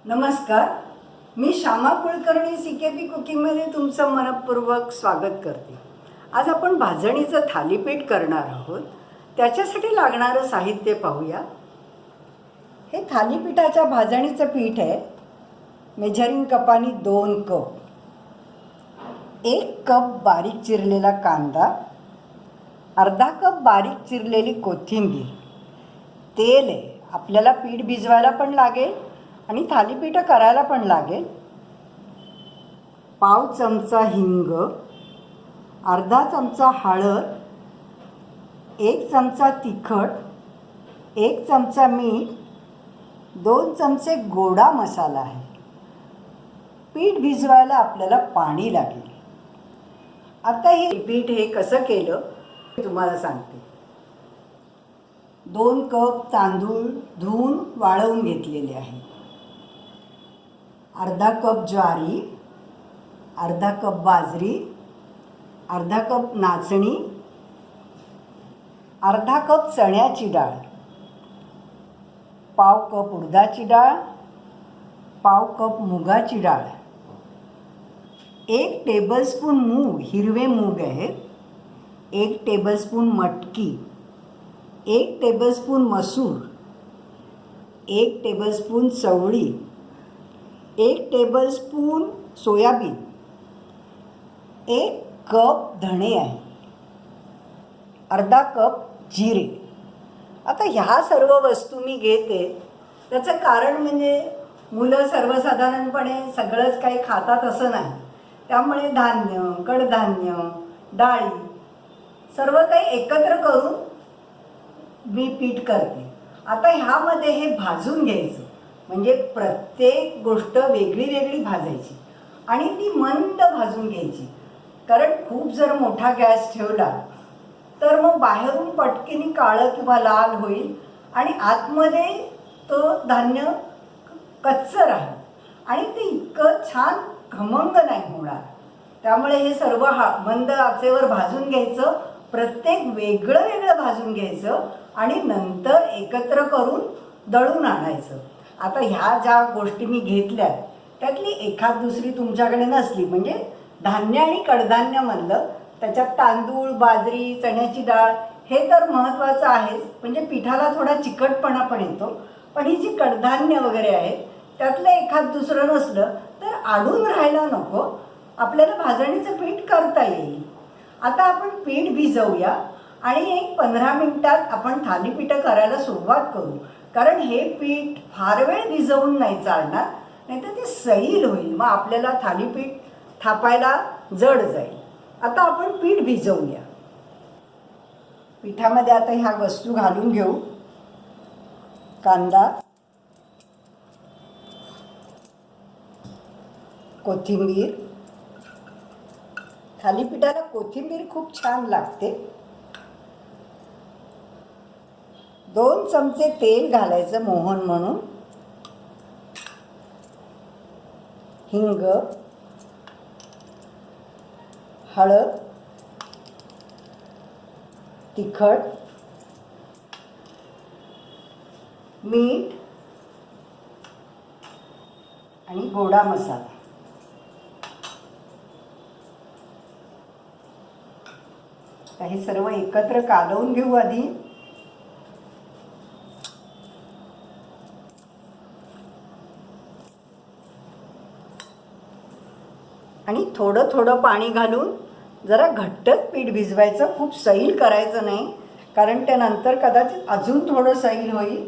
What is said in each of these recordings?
नमस्कार. मी श्यामा कुलकर्णी CKP कुकिंगमध्ये तुमचं मनपूर्वक स्वागत करते. आज आपण भाजणीचं थालीपीठ करणार आहोत. त्याच्यासाठी लागणारं साहित्य पाहूया. हे थालीपीठाच्या भाजणीचं पीठ आहे. मेजरिंग कपानी 2 कप, 1 कप बारीक चिरलेला कांदा, अर्धा कप बारीक चिरलेली कोथिंबीर, तेल आहे. आपल्याला पीठ भिजवायला पण लागेल आणि थालीपीठं करायला पण लागेल. पाव चमचा हिंग, अर्धा चमचा हळद, 1 चमचा तिखट, 1 चमचा मीठ, 2 चमचे गोडा मसाला आहे. पीठ भिजवायला आपल्याला पाणी लागेल. आता हे पीठ कसं केलं ते तुम्हाला सांगते. 2 कप तांदूळ धुवून वाळवून घेतलेले आहे. अर्धा कप ज्वारी, अर्धा कप बाजरी, अर्धा कप नाचणी, अर्धा कप चण्याची डाळ, पाव कप उडदाची डाळ, पाव कप मुगाची डाळ, 1 टेबलस्पून मूग, हिरवे मूग आहेत, 1 टेबलस्पून मटकी, 1 टेबलस्पून मसूर, 1 टेबलस्पून चवळी, 1 टेबलस्पून सोयाबीन, 1 कप धणे आहे, अर्धा कप जिरे. आता ह्या सर्व वस्तू मी घेते. त्याचं कारण म्हणजे मुलं सर्वसाधारणपणे सगळंच काही खातात असं नाही. त्यामुळे धान्य, कडधान्य, डाळी सर्व काही एकत्र करून मी पीठ करते. आता ह्यामध्ये हे भाजून घ्यायचं. म्हणजे प्रत्येक गोष्ट वेगळी वेगळी भाजायची आणि ती मंद भाजून घ्यायची. कारण खूप जर मोठा गॅस ठेवला तर मग बाहेरून पटकीने काळं किंवा लाल होईल आणि आतमध्ये तो धान्य कच्चं राहील आणि ते इतकं छान खमंग नाही होणार. त्यामुळे हे सर्व मंद आचेवर भाजून घ्यायचं. प्रत्येक वेगळं वेगळं भाजून घ्यायचं आणि नंतर एकत्र करून दळून आणायचं. आता ह्या ज्या गोष्टी मी घेतल्या त्यातली एखाद दुसरी तुमच्याकडे नसली म्हणजे धान्य आणि कडधान्य म्हणलं त्याच्यात तांदूळ, बाजरी, चण्याची डाळ हे तर महत्त्वाचं आहेच. म्हणजे पिठाला थोडा चिकटपणा पण येतो. पण ही जी कडधान्य वगैरे आहेत त्यातलं एखाद दुसरं नसलं तर आडून राहायला नको. आपल्याला भाजणीचं पीठ करता येईल. आता आपण पीठ भिजवूया आणि एक 15 मिनिटात आपण थालीपीठं करायला सुरुवात करू. कारण हे पीठ फार वेळ भिजवून नाही चालणार, नाहीतर ते सैल होईल. मग आपल्याला थालीपीठ थापायला जड जाईल. आता आपण पीठ भिजवूया. पिठामध्ये आता ह्या वस्तू घालून घेऊ. कांदा, कोथिंबीर. थालीपीठाला कोथिंबीर खूप छान लागते. 2 चमचे तेल घालायचं मोहन म्हणून. हिंग, हळद, तिखट, मीठ आणि गोडा मसाला. हे सर्व एकत्र कालवून घेऊ आधी. आणि थोडं थोडं पाणी घालून जरा घट्टच पीठ भिजवायचं. खूप सैल करायचं नाही, कारण त्यानंतर कदाचित अजून थोडं सैल होईल.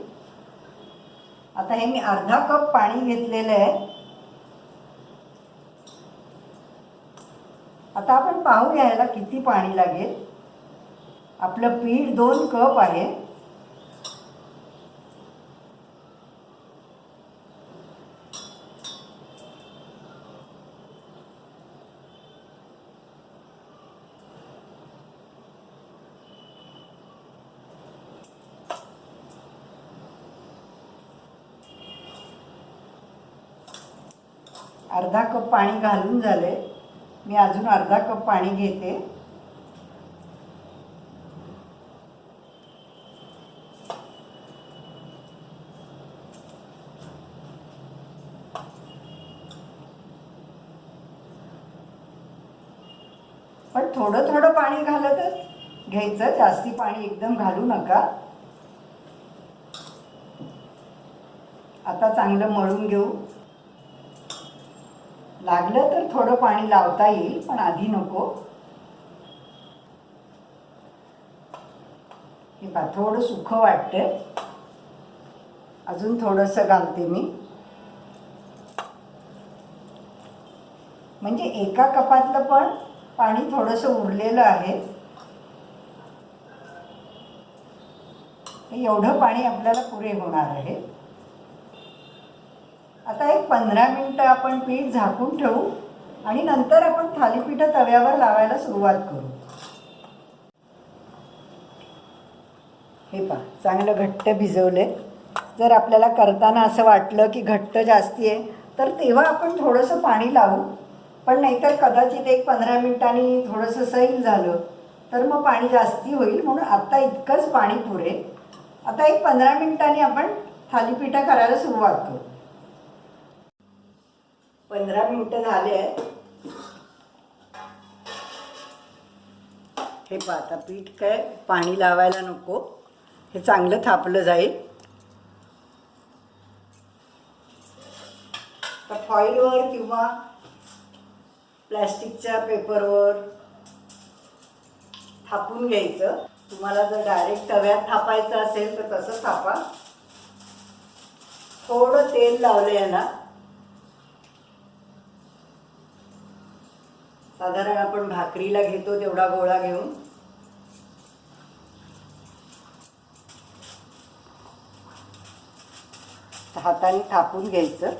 आता हे मी अर्धा कप पाणी घेतलेलं आहे. आता आपण पाहूया ह्याला किती पाणी लागेल. आपलं पीठ 2 कप आहे. अर्धा कप पाणी घालून झाले. मी अजून अर्धा कप पाणी घेते. पण थोडं थोडं पाणी घालतच घ्यायचं, जास्ती पाणी एकदम घालू नका. आता चांगलं मळून घेऊ. लागलं तर थोडं पाणी लावता येईल, पण आधी नको. हे पहा थोडं सुखं वाटतंय, अजून थोडंसं घालते मी. म्हणजे एका कपातलं पण पाणी थोडंसं उरलेलं आहे. एवढं पाणी आपल्याला पुरे होणार आहे. आता एक 15 मिनिटं आपण पीठ झाकून ठेवू आणि नंतर आपण थालीपीठं तव्यावर लावायला सुरुवात करू. हे पहा चांगलं घट्ट भिजवले. जर आपल्याला करताना असं वाटलं की घट्ट जास्ती आहे तर तेव्हा आपण थोडंसं पाणी लावू. पण नाहीतर कदाचित एक 15 मिनिटांनी थोडंसं सैल झालं तर मग पाणी जास्ती होईल, म्हणून आत्ता इतकंच पाणी पुरे. आता एक 15 मिनिटांनी आपण थालीपीठं करायला सुरुवात करू. 15 मिनिटं झाले आहेत. हे पहा आता पीठ काय पाणी लावायला नको, हे चांगलं थापलं जाईल. तर फॉईलवर किंवा प्लॅस्टिकच्या पेपरवर थापून घ्यायचं. तुम्हाला जर डायरेक्ट तव्यात थापायचं असेल तर तसं थापा. थोडं तेल लावलं आहे ना, साधारण आपण भाकरीला घेतो तेवढा गोळा घेऊन हाताने थापून घ्यायचं.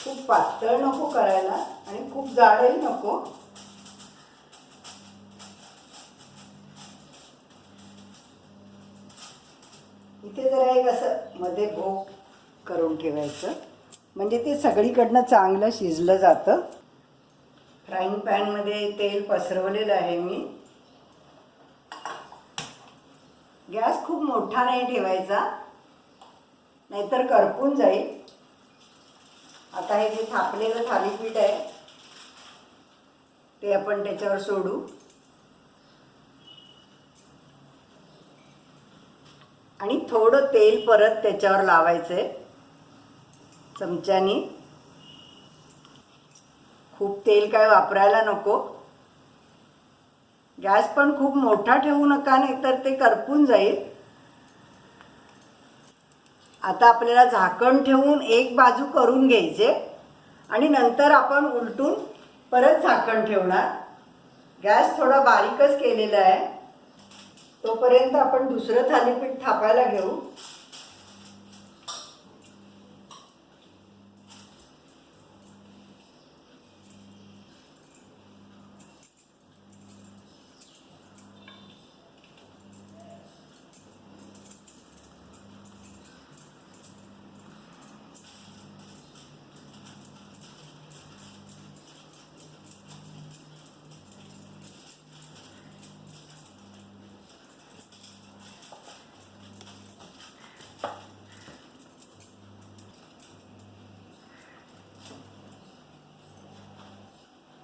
खूप पातळ नको करायला आणि खूप जाडही नको. इथे जरा एक असं मध्ये भोक करून ठेवायचं, म्हणजे ते सगळीकडनं चांगलं शिजलं जातं. फ्राईंग पॅनमध्ये तेल पसरवलेलं आहे मी. गॅस खूप मोठा नाही ठेवायचा, नाहीतर करपून जाईल. आता हे जे थापलेलं थालीपीठ आहे ते आपण त्याच्यावर सोडू आणि थोडं तेल परत त्याच्यावर लावायचंय चमच्यानी. खूप तेल काय वापरायला नको. गॅस पण खूप मोठा ठेवू नका, नाहीतर ते करपून जाईल. आता आपल्याला झाकण ठेवून एक बाजू करून घ्यायचे आणि नंतर आपण उलटून परत झाकण ठेवणार. गॅस थोडा बारीकच केलेला आहे. तोपर्यंत आपण दुसरं थालीपीठ थापायला घेऊ.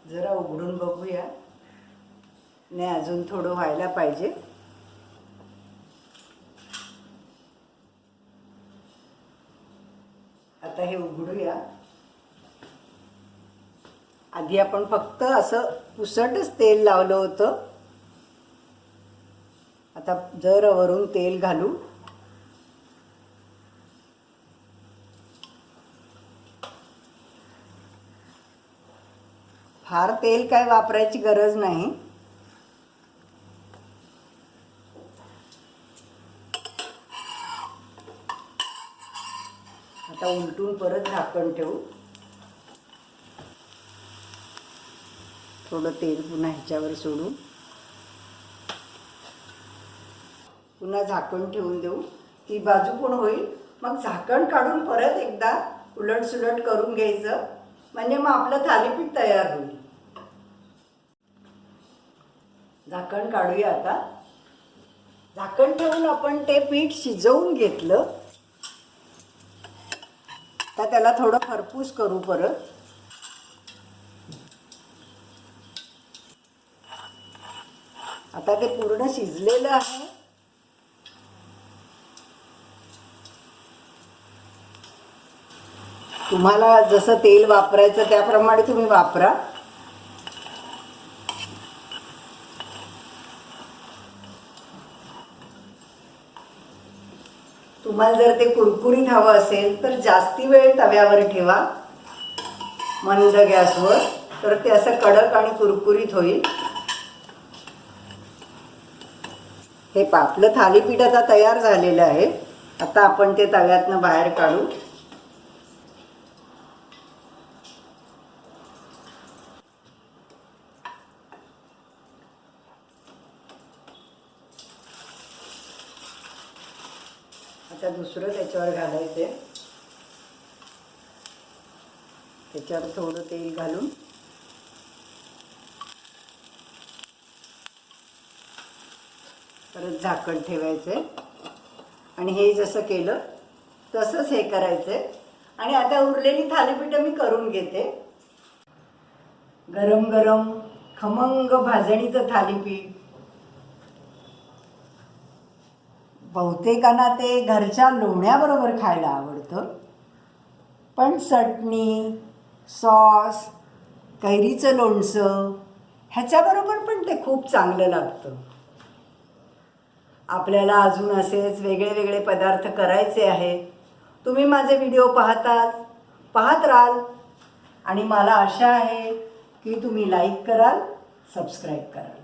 जरा उघडून बघूया. नाही, अजून थोडं व्हायला पाहिजे. आता हे उघडूया. आधी आपण फक्त असं पुसटच तेल लावलं होतं. आता जरा वरून तेल घालू. फार तेल काय वापरायची गरज नाही. आता उलटून परत झाकण ठेवू. थोडं तेल पुन्हा ह्याच्यावर सोडू. पुन्हा झाकण ठेवून देऊ. ती बाजू पण होईल. मग झाकण काढून परत एकदा उलटसुलट करून घ्यायचं, म्हणजे मग आपलं थालीपीठ तयार होईल. झाकण काढूया आता. झाकण ठेवून आपण ते पीठ शिजवून घेतलं. आता त्याला थोडं खरपूस करू परत. आता ते पूर्ण शिजलेलं आहे. तुम्हाला जसं तेल वापरायचं त्याप्रमाणे तुम्ही वापरा. तुम्हाला जर ते कुरकुरीत हवं असेल तर जास्ती वेळ तव्यावर ठेवा मंद गॅसवर, तर ते असं कडक आणि कुरकुरीत होईल. हे आपलं थालीपीठ आता तयार झालेलं आहे. आता आपण ते तव्यातनं बाहेर काढू. आता दुसरं त्याच्यावर घालायचं आहे. त्याच्यावर थोडं तेल घालून परत झाकण ठेवायचं आहे आणि हे जसं केलं तसंच हे करायचं आहे. आणि आता उरलेली थालीपीठं मी करून घेते. गरम गरम खमंग भाजणीचं थालीपीठ. बहुतेकांना ते घरच्या लोण्याबरोबर खायला आवडतं, पण चटणी, सॉस, कैरीचं लोणचं ह्याच्याबरोबर पण ते खूप चांगलं लागतं. आपल्याला अजून असेच वेगळे वेगळे पदार्थ करायचे आहेत. तुम्ही माझे व्हिडिओ पाहत राहाल आणि मला आशा आहे की तुम्ही लाईक कराल, सबस्क्राईब कराल.